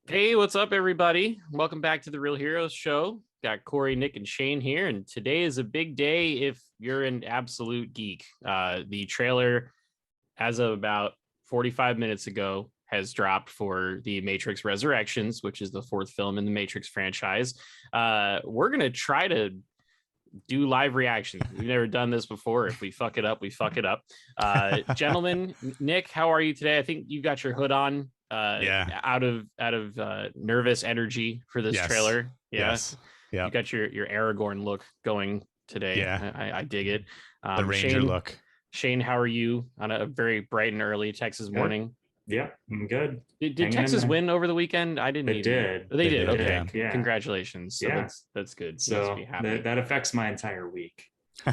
Hey, what's up, everybody? Welcome back to the Real Heroes Show. Got Corey, Nick, and Shane here, and today is a big day if you're an absolute geek. The trailer, as of about 45 minutes ago, has dropped for The Matrix Resurrections, which is the fourth film in the Matrix franchise. We're going to try to do live reactions. We've never done this before. If we fuck it up, we fuck it up. Gentlemen, Nick, how are you today? I think you got your hood on. Out of nervous energy for this trailer. Yes. You got your Aragorn look going today. I dig it. The Ranger look. Shane, how are you on a very bright and early Texas morning? Yeah, I'm good. Did Texas win over the weekend? I didn't. They did. They did. Okay. Yeah. Congratulations. So that's good. So that affects my entire week.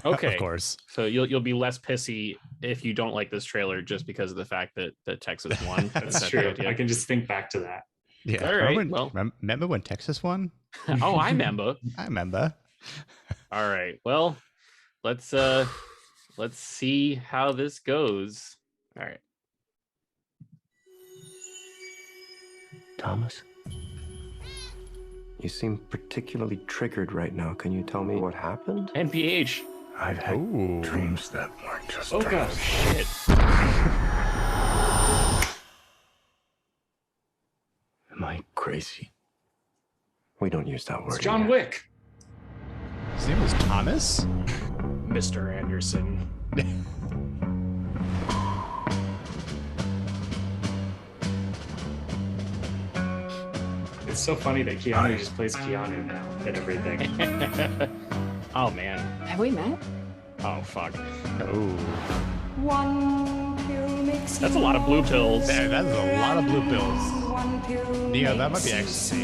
Okay. Of course. So you'll be less pissy if you don't like this trailer just because of the fact that Texas won. That's true. I can just think back to that. Yeah. All right. Remember when Texas won? Oh, I remember. I remember. All right. Well, let's see how this goes. All right. Thomas? You seem particularly triggered right now. Can you tell me what happened? NPH. I've had dreams that weren't just dreams. God, shit. Am I crazy? We don't use that word. It's John Wick. His name was Thomas? Mr. Anderson. It's so funny that Keanu just plays Keanu now and everything. Oh, man. Have we met? Oh, fuck. Oh. That's a lot of blue pills. Yeah, that's a lot of blue pills. Neo, that might be ecstasy.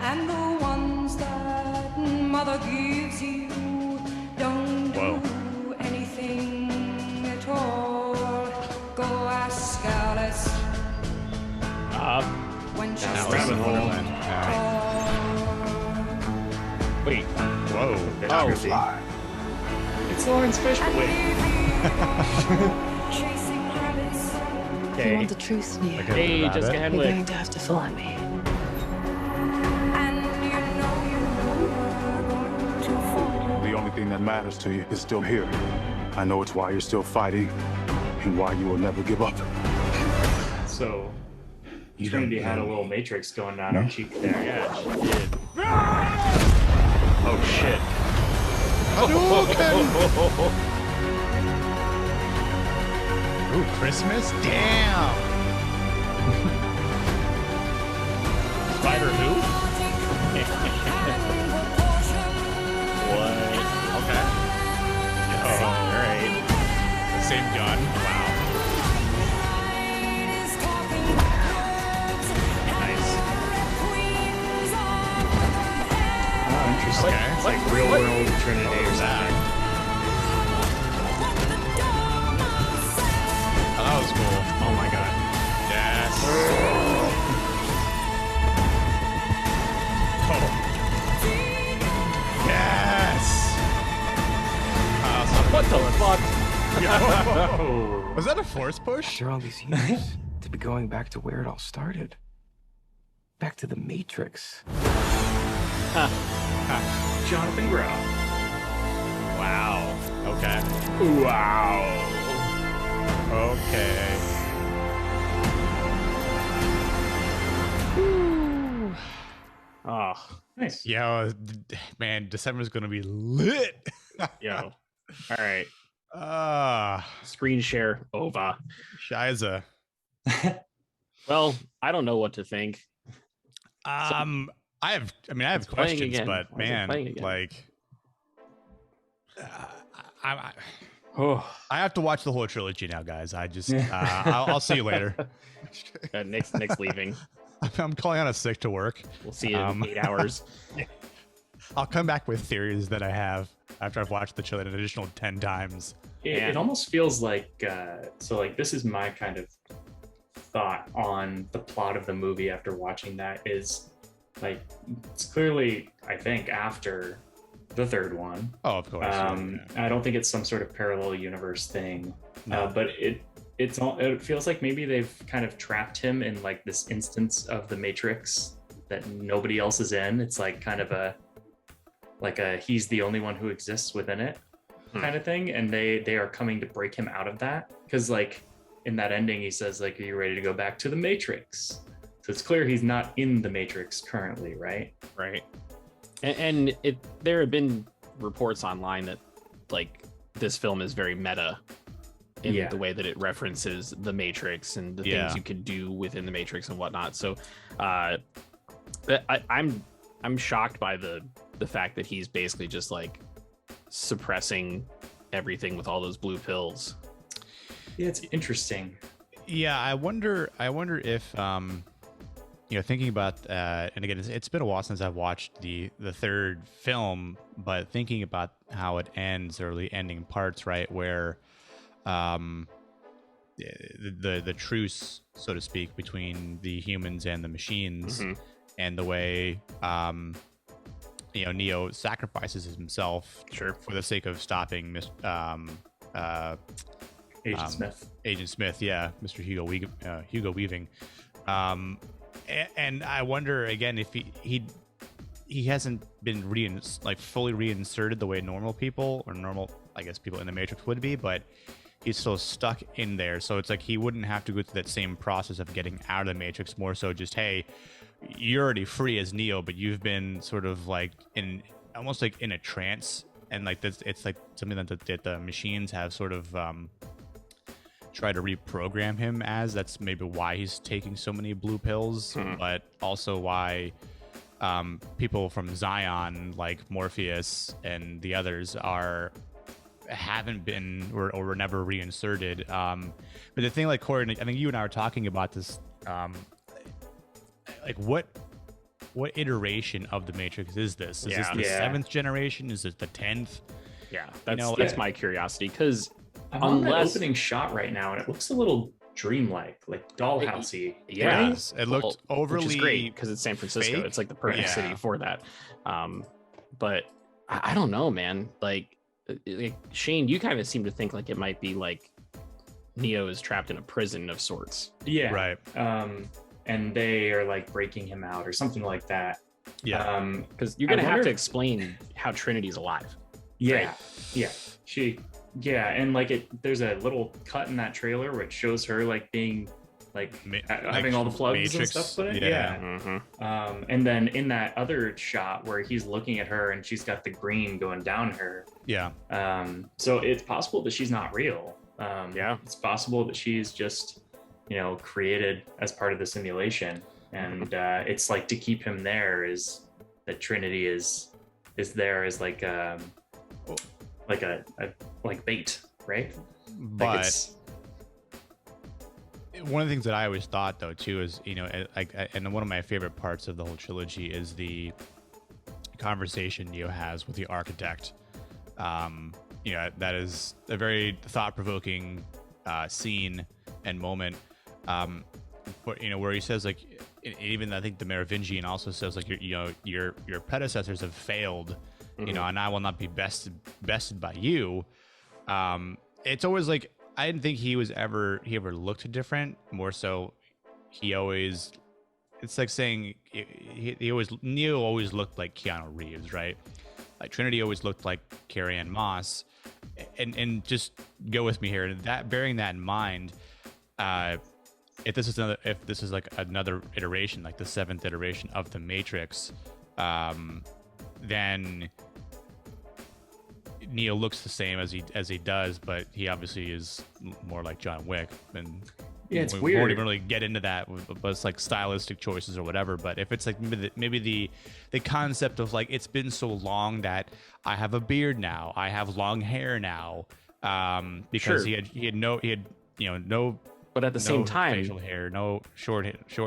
And the ones that mother gives you don't do anything at all. Go ask Alice. When she's rabbit hole. Wait. Whoa. Oh, fly. It's Lawrence Fishburne. chasing rabbits. If you okay. want the truth, Neo, Hey, Jessica you're Henwick. going to have to follow me. And you know you're going to fall. The only thing that matters to you is still here. I know it's why you're still fighting and why you will never give up. So Trinity had a little Matrix going down her cheek there. Yeah, she did. Oh, shit. Ooh, Christmas? Damn! Spider who? What? Okay. Oh, all right. Same gun. Wow. Nice. Oh, interesting. Okay. It's like real world Trinity or something. Oh, that was cool. Oh, my God. Yes. Oh. Yes. What the fuck? Was that a force push? After all these years, to be going back to where it all started. Back to the Matrix. Jonathan Groff. Wow. Okay. Wow. Okay. Oh, Nice. Yo, man, December's gonna be lit. yo. All right. Ah, Screen share over. Shiza. Well, I don't know what to think. I have playing questions, again. but Why is it man, playing again? like, Oh, I have to watch the whole trilogy now, guys. I just, I'll see you later. Nick's leaving. I'm calling on a sick to work. We'll see you in 8 hours. I'll come back with theories that I have after I've watched the trailer an additional 10 times. It almost feels like this is my kind of thought on the plot of the movie after watching that is like it's clearly I think after the third one. Oh, of course. I don't think it's some sort of parallel universe thing, No. but it it feels like maybe they've kind of trapped him in like this instance of the Matrix that nobody else is in. It's like kind of a he's the only one who exists within it kind of thing, and they are coming to break him out of that, because like in that ending he says like, are you ready to go back to the Matrix? So it's clear he's not in the Matrix currently, right? Right. And there have been reports online that like this film is very meta in the way that it references the Matrix and the things you can do within the Matrix and whatnot. So I'm shocked by the fact that he's basically just like suppressing everything with all those blue pills. Yeah, it's interesting. Yeah, I wonder if thinking about and again, it's been a while since I've watched the third film, but thinking about how it ends, or the ending parts, right, where the truce, so to speak, between the humans and the machines, and the way Neo sacrifices himself for the sake of stopping Agent Smith. Agent Smith, yeah, Mr. Hugo Weaving. And I wonder again if he hasn't been fully reinserted the way normal people, or normal, I guess, people in the Matrix would be, but he's still stuck in there. So it's like he wouldn't have to go through that same process of getting out of the Matrix. More so just, hey, you're already free as Neo, but you've been sort of like almost like in a trance, and like this, it's like something that the machines have sort of try to reprogram him as. That's maybe why he's taking so many blue pills, but also why people from Zion, like Morpheus and the others, haven't been or were never reinserted. But the thing, like, Corey, I think you and I were talking about this, like what iteration of the Matrix is this? Is this the 7th generation? Is it the 10th? Yeah, that's my curiosity, because I'm on the opening shot right now, and it looks a little dreamlike, like dollhousey. Yeah, right? It looked overly, which is great because it's San Francisco. fake. It's like the perfect city for that. But I don't know, man. Like Shane, you kind of seem to think like it might be like Neo is trapped in a prison of sorts. Yeah, right. And they are like breaking him out or something like that. Yeah, because you're gonna have to explain how Trinity's alive. Yeah, right? Yeah, and like there's a little cut in that trailer which shows her like being like having all the plugs Matrix, and stuff put in. And then in that other shot where he's looking at her and she's got the green going down her. Yeah. So it's possible that she's not real. It's possible that she's just, created as part of the simulation, and it's like to keep him there is that Trinity is there as like bait, right? But one of the things that I always thought, though, too, is and one of my favorite parts of the whole trilogy is the conversation Neo has with the architect. That is a very thought-provoking scene and moment. Where he says, like, even I think the Merovingian also says, like, your predecessors have failed. And I will not be bested by you. It's always like, I didn't think he ever looked different. More so, it's like saying Neo always looked like Keanu Reeves, right? Like Trinity always looked like Carrie-Anne Moss, and just go with me here. That, bearing that in mind, if this is like another iteration, like the 7th iteration of the Matrix, then Neo looks the same as he does, but he obviously is more like John Wick. And it's we weird. won't even really get into that, but it's like stylistic choices or whatever. But if it's like maybe the concept of like, it's been so long that I have a beard now, I have long hair now, because he had no. But at the same time, facial hair, no short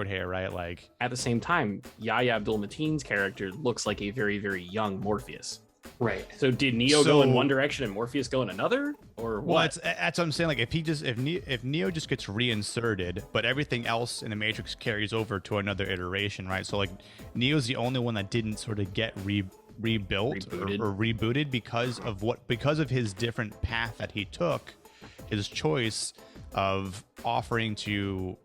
hair, right? Like, at the same time, Yahya Abdul-Mateen's character looks like a very, very young Morpheus. Right. So did Neo go in one direction and Morpheus go in another, or what? Well, that's what I'm saying. Like, if Neo just gets reinserted, but everything else in the Matrix carries over to another iteration, right? So like, Neo's the only one that didn't sort of get rebuilt or rebooted because of his different path that he took, his choice. of offering to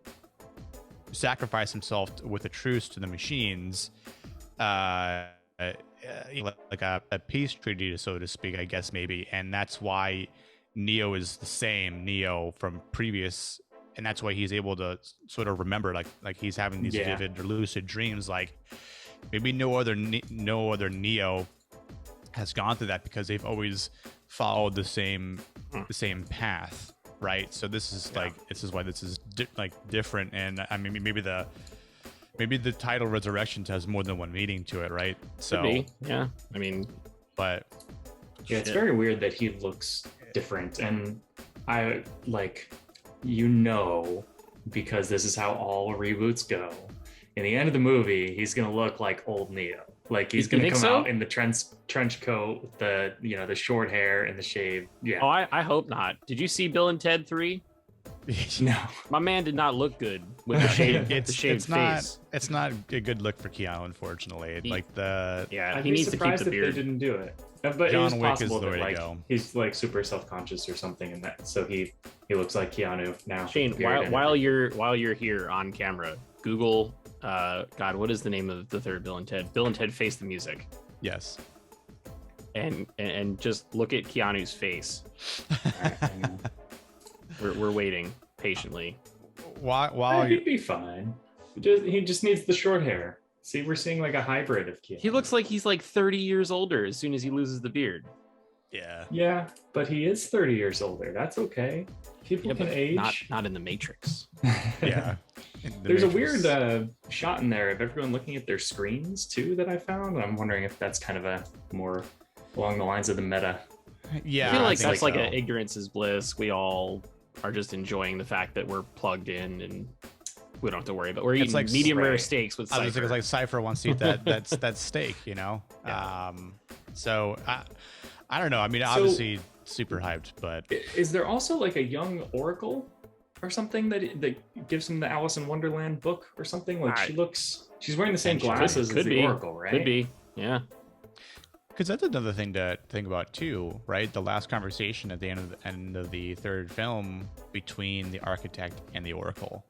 sacrifice himself with a truce to the machines, like a peace treaty, so to speak, I guess, maybe. And that's why Neo is the same Neo from previous, and that's why he's able to sort of remember, like he's having these vivid or lucid dreams. Like maybe no other Neo has gone through that, because they've always followed the same path, right? So this is why this is different. And I mean, maybe the title Resurrection has more than one meaning to it, right? So Could be. Yeah, I mean, but yeah, it's very weird that he looks different, and I like, because this is how all reboots go. In the end of the movie, he's gonna look like old Neo. Like he's gonna come out in the trench coat with the short hair and the shave. Yeah. Oh, I hope not. Did you see Bill and Ted 3? No. My man did not look good with the shaved face. It's not a good look for Keanu, unfortunately. He needs to keep the beard. They didn't do it. But John it was Wick possible is the way that to go. He's like super self-conscious or something, in that, so he looks like Keanu now. Shane, while you're here on camera, Google, God, what is the name of the third Bill and Ted? Bill and Ted Face the Music. Yes. And just look at Keanu's face. We're waiting patiently. He'd be fine. He just needs the short hair. See, we're seeing like a hybrid of Keanu. He looks like he's like 30 years older as soon as he loses the beard. Yeah. Yeah, but he is 30 years older. That's okay. People can age. Not in the Matrix. Yeah. There's a weird shot in there of everyone looking at their screens too that I found. I'm wondering if that's kind of a more along the lines of the meta. Yeah. I feel like that's so. like an ignorance is bliss. We all are just enjoying the fact that we're plugged in and we don't have to worry about. We're eating like medium rare steaks with Cypher. It's like Cypher wants to eat that steak, you know. Yeah. So I don't know. I mean, obviously super hyped, but is there also like a young Oracle or something that gives him the Alice in Wonderland book or something? Like she's wearing the same glasses as the Oracle, right? Could be, yeah. Because that's another thing to think about too, right? The last conversation at the end of the third film between the Architect and the Oracle,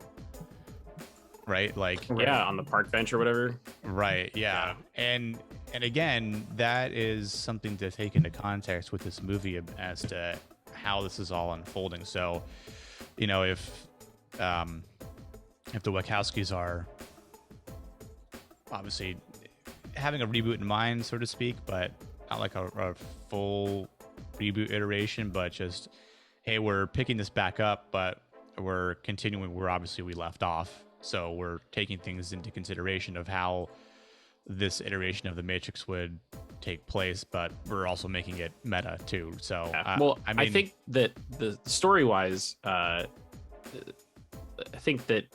right? Like on the park bench or whatever. Right. Yeah. And again, that is something to take into context with this movie as to how this is all unfolding. So, you know, if the Wachowskis are obviously having a reboot in mind, so to speak, but not like a full reboot iteration, but just, hey, we're picking this back up, but we're continuing where obviously we left off. So we're taking things into consideration of how this iteration of the Matrix would take place, but we're also making it meta too. So I think that the story-wise, I think that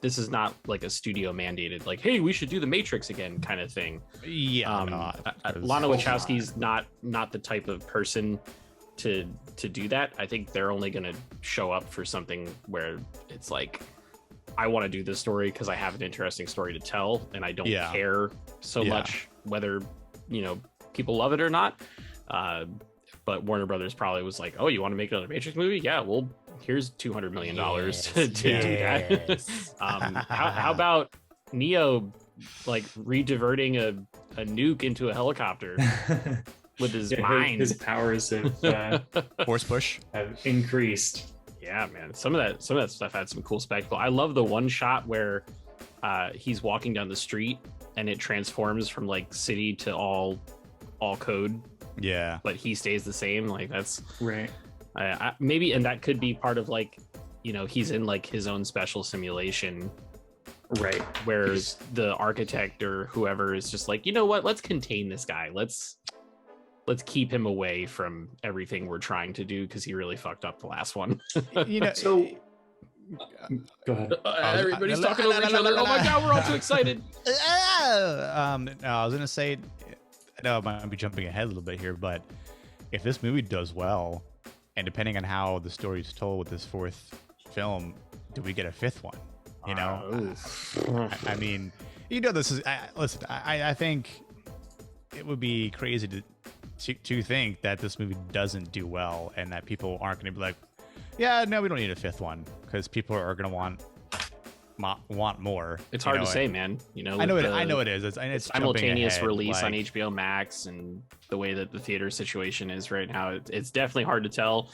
this is not like a studio mandated, like, hey, we should do the Matrix again kind of thing. Yeah. Lana Wachowski's not the type of person to do that. I think they're only going to show up for something where it's like, I want to do this story because I have an interesting story to tell, and I don't care so much whether, people love it or not. But Warner Brothers probably was like, oh, you want to make another Matrix movie? Yeah, well, here's $200 million to do that. How about Neo like re-diverting a nuke into a helicopter with his mind? His powers have force push have increased. Yeah, man. Some of that stuff had some cool spectacle. I love the one shot where he's walking down the street and it transforms from like city to all code. Yeah, but he stays the same. Like that's right. Maybe, and that could be part of like, he's in like his own special simulation, right? Whereas the architect or whoever is just like, you know what? Let's contain this guy. Let's keep him away from everything we're trying to do because he really fucked up the last one. So go ahead. Everybody's talking over each other. Oh my god, we're all too excited. I was gonna say, I know I might be jumping ahead a little bit here, but if this movie does well, and depending on how the story is told with this fourth film, do we get a fifth one? I mean, this is. Listen, I think it would be crazy to think that this movie doesn't do well and that people aren't going to be like, yeah, no, we don't need a fifth one because people are gonna want more. It's hard to say, man. I know it is. It's simultaneous ahead, release on like, HBO Max, and the way that the theater situation is right now, it's definitely hard to tell.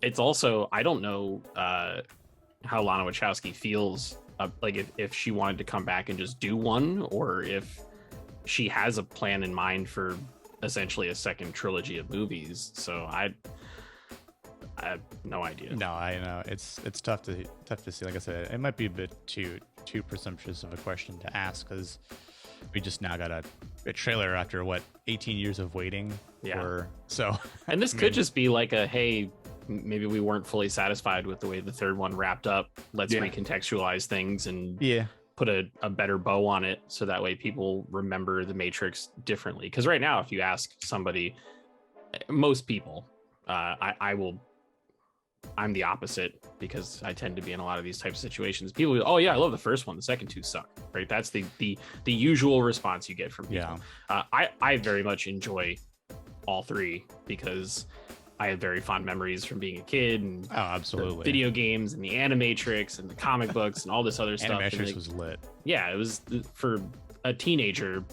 It's also, I don't know how Lana Wachowski feels, like if she wanted to come back and just do one, or if she has a plan in mind for essentially a second trilogy of movies. So I have no idea. No, I know it's tough to see. Like I said, it might be a bit too presumptuous of a question to ask because we just now got a trailer after 18 years of waiting. Yeah. So and this could just be like a, hey, maybe we weren't fully satisfied with the way the third one wrapped up. Let's recontextualize things and put a better bow on it, so that way people remember the Matrix differently. Because right now, if you ask somebody, most people, I'm the opposite because I tend to be in a lot of these types of situations. People go, oh yeah, I love the first one. The second two suck, right? That's the usual response you get from people. I very much enjoy all three because I had very fond memories from being a kid and absolutely, the video games and the Animatrix and the comic books and all this other stuff. Animatrix was lit. Yeah, it was for a teenager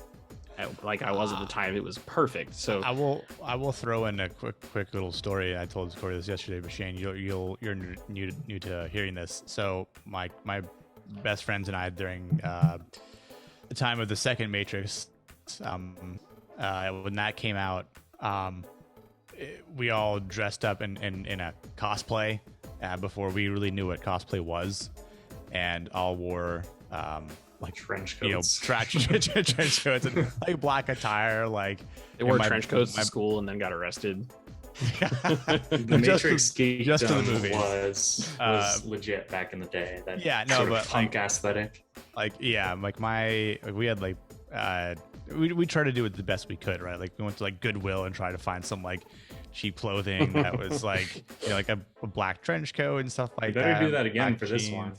like I was at the time. It was perfect. So I will throw in a quick little story. I told Corey this yesterday, but Shane, you're new to hearing this. So my best friends and I, during the time of the second Matrix, when that came out, we all dressed up in a cosplay before we really knew what cosplay was, and all wore like trench coats, trench coats, and like black attire. Like they wore trench coats to school and then got arrested. The Matrix just to the movie was legit back in the day. That but punk aesthetic. We had like we tried to do it the best we could, right? Like we went to like Goodwill and tried to find some like cheap clothing that was like like a black trench coat and stuff like that. You better do that again for this one.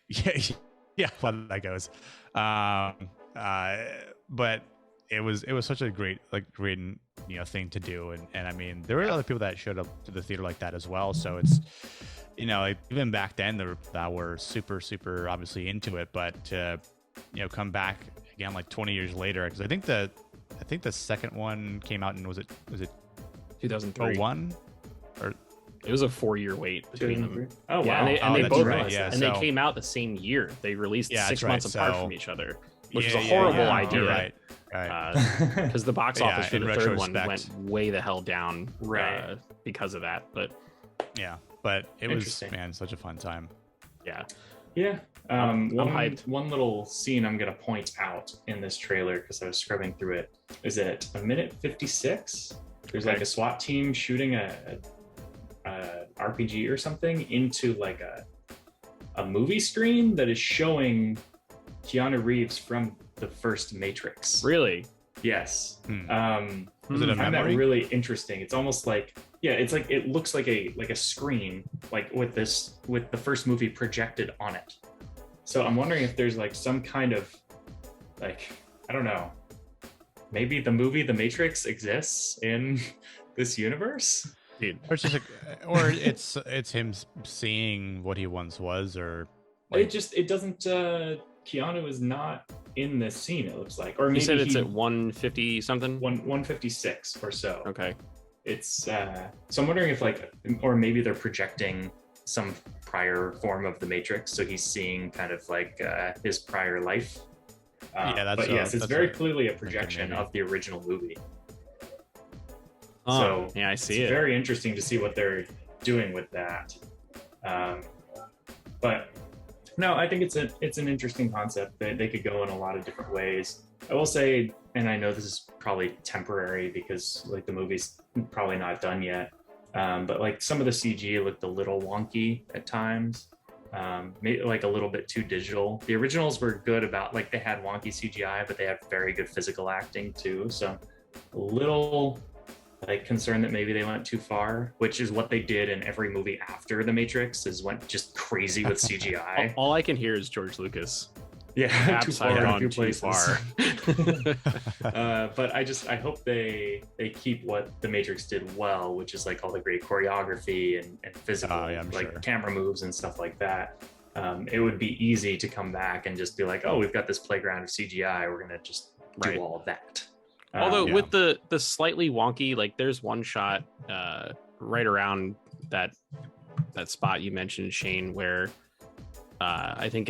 Yeah, how that goes. But it was such a great thing to do, and I mean there were other people that showed up to the theater like that as well. So it's like, even back then that were super obviously into it, but come back again like 20 years later, because I think the second one came out in was it 2003 01 or it was a 4-year wait between them. Oh yeah, wow! And they both they so came out the same year. They released 6 months apart from each other, which was a horrible idea. Right. Because the box office for the third one went way the hell down because of that. But it was, man, such a fun time. Yeah. I'm hyped. One little scene I'm gonna point out in this trailer, because I was scrubbing through it, is at a minute 56. There's like a SWAT team shooting a RPG or something into like a movie screen that is showing Keanu Reeves from the first Matrix. Really? Yes. Was it a I find that memory? really interesting. It's almost like, it's like, it looks like a screen, like with the first movie projected on it. So I'm wondering if there's like some kind of like, I don't know, maybe the movie The Matrix exists in this universe. Dude. Or it's just or it's him seeing what he once was, or like, it doesn't. Keanu is not in this scene. It looks like, or maybe you said it's at 150 something. 156 or so. Okay. It's so I'm wondering if or maybe they're projecting some prior form of the Matrix, so he's seeing kind of like his prior life. But yes, it's very clearly a projection of the original movie. So yeah, I see it's it. very interesting to see what they're doing with that. But no, I think it's an interesting concept that they could go in a lot of different ways. I will say, and I know this is probably temporary because like the movie's probably not done yet, but like some of the CG looked a little wonky at times, maybe like a little bit too digital. The originals were good about like they had wonky CGI, but they had very good physical acting too. So a little like concerned that maybe they went too far, which is what they did in every movie after The Matrix, is went just crazy with CGI. All I can hear is George Lucas. Yeah, too far in a gone few too places. far. But I hope they keep what the Matrix did well, which is like all the great choreography and physical I'm like sure. camera moves and stuff like that. It would be easy to come back and just be like, oh, we've got this playground of CGI, we're gonna just do Right. all of that. Although Yeah. with the slightly wonky, like there's one shot right around that spot you mentioned, Shane, where I think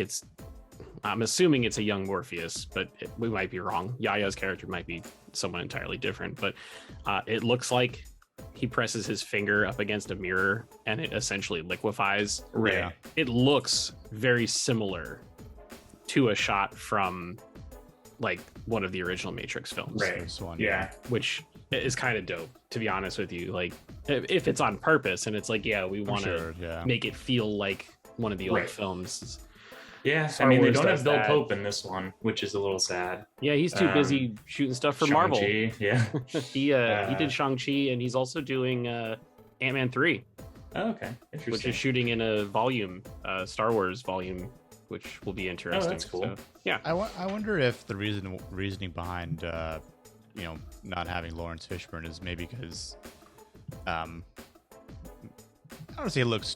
I'm assuming it's a young Morpheus, but we might be wrong. Yaya's character might be someone entirely different, but it looks like he presses his finger up against a mirror and it essentially liquefies. Right. Yeah. It looks very similar to a shot from like one of the original Matrix films, Right. This one, Yeah. which is kind of dope, to be honest with you. Like if it's on purpose and it's like, yeah, we want to Sure, yeah. make it feel like one of the old Right. films. Yeah. Star I mean, they Wars don't does have Bill that. Pope in this one, which is a little sad. Yeah, he's too busy shooting stuff for Marvel. Shang-Chi, yeah. He did Shang-Chi, and he's also doing Ant-Man 3, Oh, okay. Interesting. which is shooting in a volume, Star Wars volume, which will be interesting. that's cool. So, yeah. I wonder if the reasoning behind not having Lawrence Fishburne is maybe because I don't say he looks.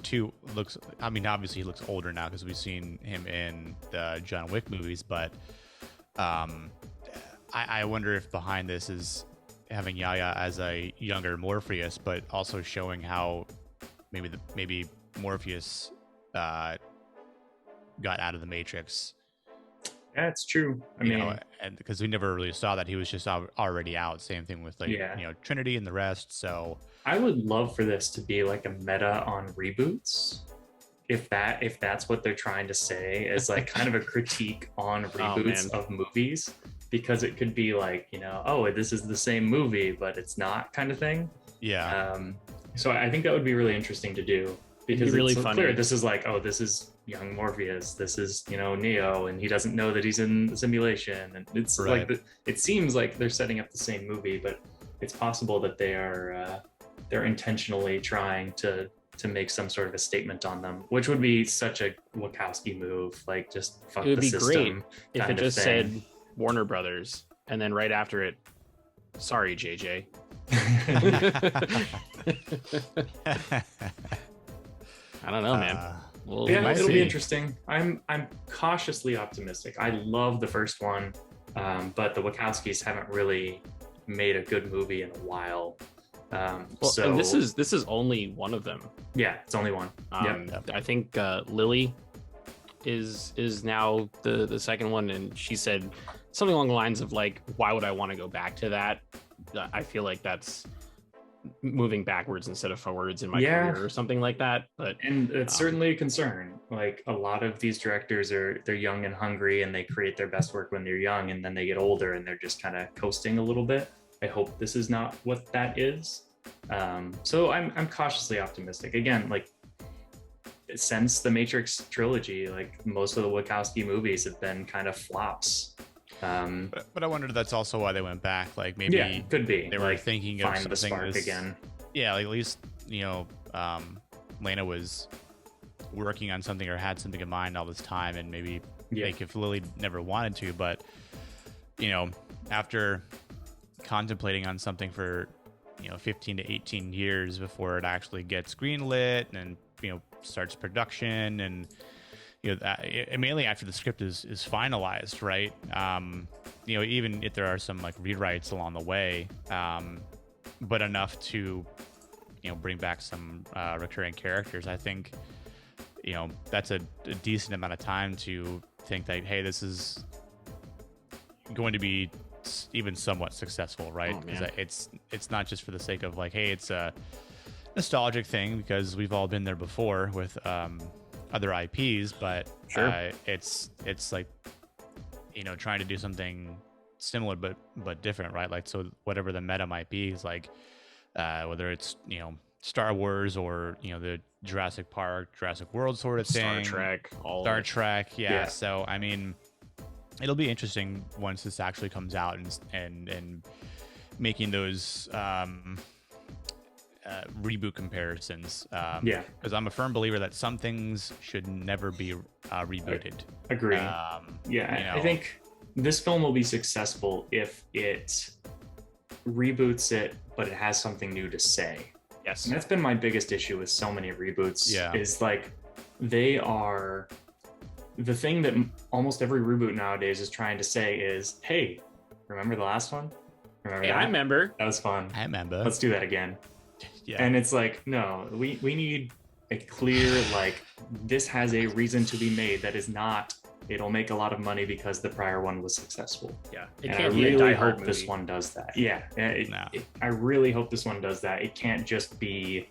I mean, obviously he looks older now because we've seen him in the John Wick movies. But I wonder if behind this is having Yaya as a younger Morpheus, but also showing how maybe Morpheus got out of the Matrix. Yeah, it's true. I mean, and because we never really saw that, he was just already out. Same thing with Trinity and the rest. So I would love for this to be like a meta on reboots. If that's what they're trying to say, is like kind of a critique on reboots of movies, because it could be like, oh, this is the same movie, but it's not, kind of thing. yeah. So I think that would be really interesting to do, because It'd be really it's so funny. clear this is like, oh, this is young Morpheus, this is Neo, and he doesn't know that he's in the simulation, and it's Right. like it seems like they're setting up the same movie, but it's possible that they're intentionally trying to make some sort of a statement on them, which would be such a Wachowski move, like just fuck It would the be system great if kind it of just thing. said Warner Brothers, and then right after it, sorry, JJ. I don't know, man. Well, Yeah, might it'll see. be interesting. I'm cautiously optimistic. I love the first one, but the Wachowskis haven't really made a good movie in a while. So and this is only one of them. yeah, it's only one. I think Lily is now the second one, and she said something along the lines of like, why would I want to go back to that? I feel like that's moving backwards instead of forwards in my career or something like that. But And it's certainly a concern. Like, a lot of these directors they're young and hungry, and they create their best work when they're young, and then they get older and they're just kind of coasting a little bit. I hope this is not what that is. So I'm cautiously optimistic. Again, like, since the Matrix trilogy, like, most of the Wachowski movies have been kind of flops. But I wonder if that's also why they went back. Like maybe Yeah, could be. they were Like, thinking of find the something spark again. Yeah, like at least Lena was working on something or had something in mind all this time, and maybe like if Lily never wanted to, but after contemplating on something for 15 to 18 years before it actually gets greenlit and starts production, and mainly after the script is finalized, right? Even if there are some like rewrites along the way, but enough to bring back some recurring characters. I think that's a decent amount of time to think that, hey, this is going to be even somewhat successful, right? Because it's not just for the sake of like, hey, it's a nostalgic thing because we've all been there before with other IPs, but it's like trying to do something similar but different, right? Like, so whatever the meta might be is like whether it's Star Wars or the Jurassic Park, Jurassic World sort of thing, Star Trek, yeah. So I mean, it'll be interesting once this actually comes out and making those reboot comparisons. Yeah. Because I'm a firm believer that some things should never be rebooted. Agree. You I know. think this film will be successful if it reboots it, but it has something new to say. Yes. And that's been my biggest issue with so many reboots. Yeah. Is like they are the thing that almost every reboot nowadays is trying to say is, hey, remember the last one? Remember Yeah, that? I remember. That was fun. I remember. Let's do that again. Yeah. And it's like, no, we need a clear, like, this has a reason to be made that is not, it'll make a lot of money because the prior one was successful. Yeah. It And I can't be a really Die Hard hope this movie. one does that. Yeah. No. I really hope this one does that. It can't just be,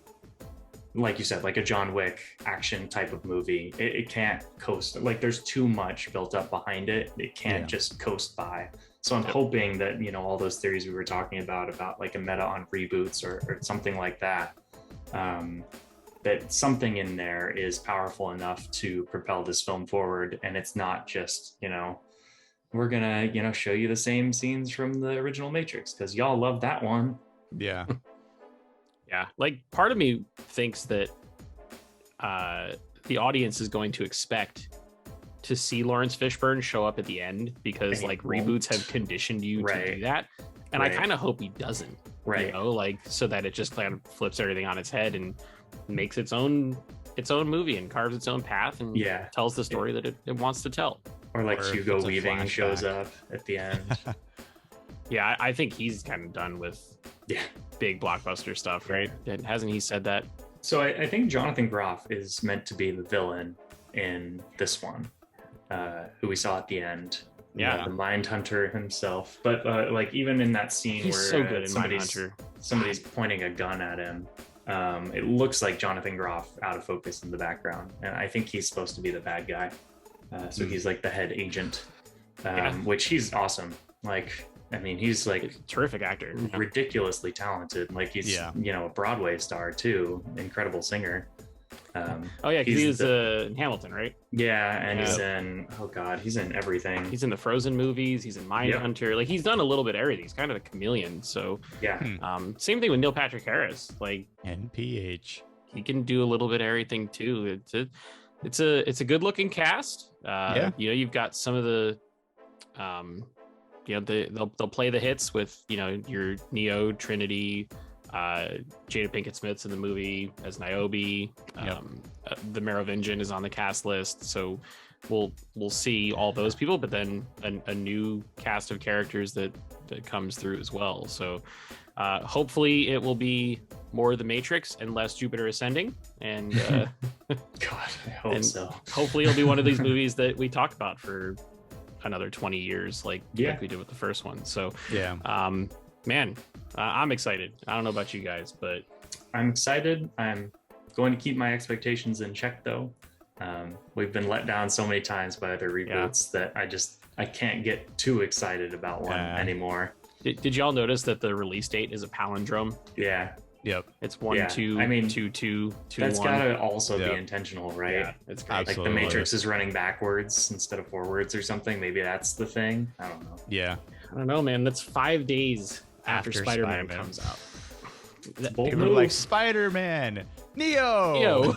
like you said, like a John Wick action type of movie. It can't coast. Like, there's too much built up behind it. It can't just coast by. So I'm hoping that, you know, all those theories we were talking about like a meta on reboots or something like that, that something in there is powerful enough to propel this film forward. And it's not just, you know, we're gonna, you know, show you the same scenes from the original Matrix because y'all love that one. Yeah. Yeah, like part of me thinks that the audience is going to expect to see Lawrence Fishburne show up at the end because And he like won't. reboots have conditioned you to Right. do that, and Right. I kind of hope he doesn't. Right. You know, like so that it just kind of flips everything on its head and makes its own movie and carves its own path and Yeah. tells the story that it wants to tell. Or like Or if Hugo it's a Weaving shows flashback. up at the end. Yeah, I think he's kind of done with Yeah. big blockbuster stuff, right? Hasn't he said that? So I think Jonathan Groff is meant to be the villain in this one, who we saw at the end. Yeah. The Mind Hunter himself. But like even in that scene He's where so good in Mindhunter. somebody's pointing a gun at him, it looks like Jonathan Groff out of focus in the background, and I think he's supposed to be the bad guy. So he's like the head agent, which he's awesome. Like, I mean, he's like Terrific actor. Yeah. ridiculously talented. Like he's you know, a Broadway star too, incredible singer. Oh yeah, because he's in Hamilton, right? Yeah, and Yeah. he's in he's in everything. He's in the Frozen movies. He's in Mindhunter. Like he's done a little bit of everything. He's kind of a chameleon. So Yeah, same thing with Neil Patrick Harris. Like NPH. he can do a little bit of everything too. It's a good looking cast. You know, you've got some of the you know, they'll play the hits with, you know, your Neo, Trinity, Jada Pinkett Smith's in the movie as Niobe. The Merovingian is on the cast list, so we'll see all those people, but then a new cast of characters that comes through as well. So hopefully it will be more The Matrix and less Jupiter Ascending, and God, I hope and so. hopefully it'll be one of these movies that we talk about for another 20 years like we did with the first one. So Yeah. man, I'm excited. I don't know about you guys, but I'm excited. I'm going to keep my expectations in check though. We've been let down so many times by other reboots that I can't get too excited about one anymore. Did y'all notice that the release date is a palindrome? Yeah. Yep. It's 1 Yeah. 2 I mean, 2 2 2 That's 1. gotta also Yeah. be intentional, right? Yeah, it's great. Like the Absolutely. Matrix is running backwards instead of forwards or something. Maybe that's the thing. I don't know. Yeah. I don't know, man. That's 5 days after After Spider-Man Spider-Man. comes out. Bold People are move. like Spider-Man, Neo. Yo.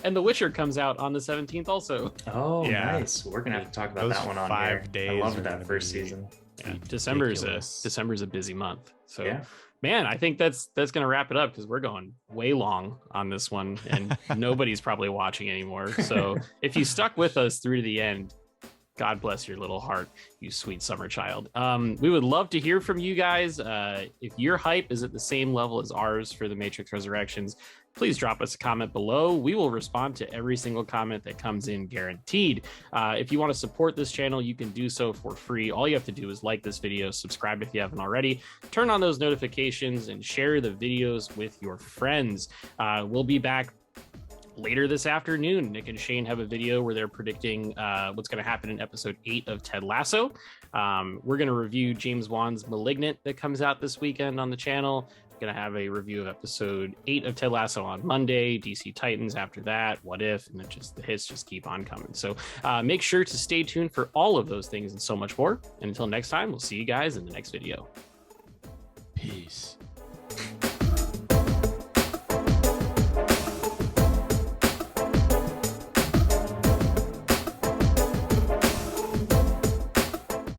And The Witcher comes out on the 17th also. Oh, Yeah. nice. We're gonna have to talk about Those that one on 5 here. days I are loved gonna that first be- season. Yeah. December's Ridiculous. a busy month. So Yeah. man, I think that's gonna wrap it up because we're going way long on this one and nobody's probably watching anymore. So if you stuck with us through to the end, God bless your little heart, you sweet summer child. We would love to hear from you guys. If your hype is at the same level as ours for The Matrix Resurrections, please drop us a comment below. We will respond to every single comment that comes in, guaranteed. If you want to support this channel, you can do so for free. All you have to do is like this video, subscribe if you haven't already, turn on those notifications, and share the videos with your friends. We'll be back later this afternoon. Nick and Shane have a video where they're predicting what's going to happen in episode 8 of Ted Lasso. We're going to review James Wan's Malignant that comes out this weekend on the channel. Going to have a review of episode 8 of Ted Lasso on Monday, DC Titans after that, What If, and the hits just keep on coming. So make sure to stay tuned for all of those things and so much more. And until next time, we'll see you guys in the next video. Peace.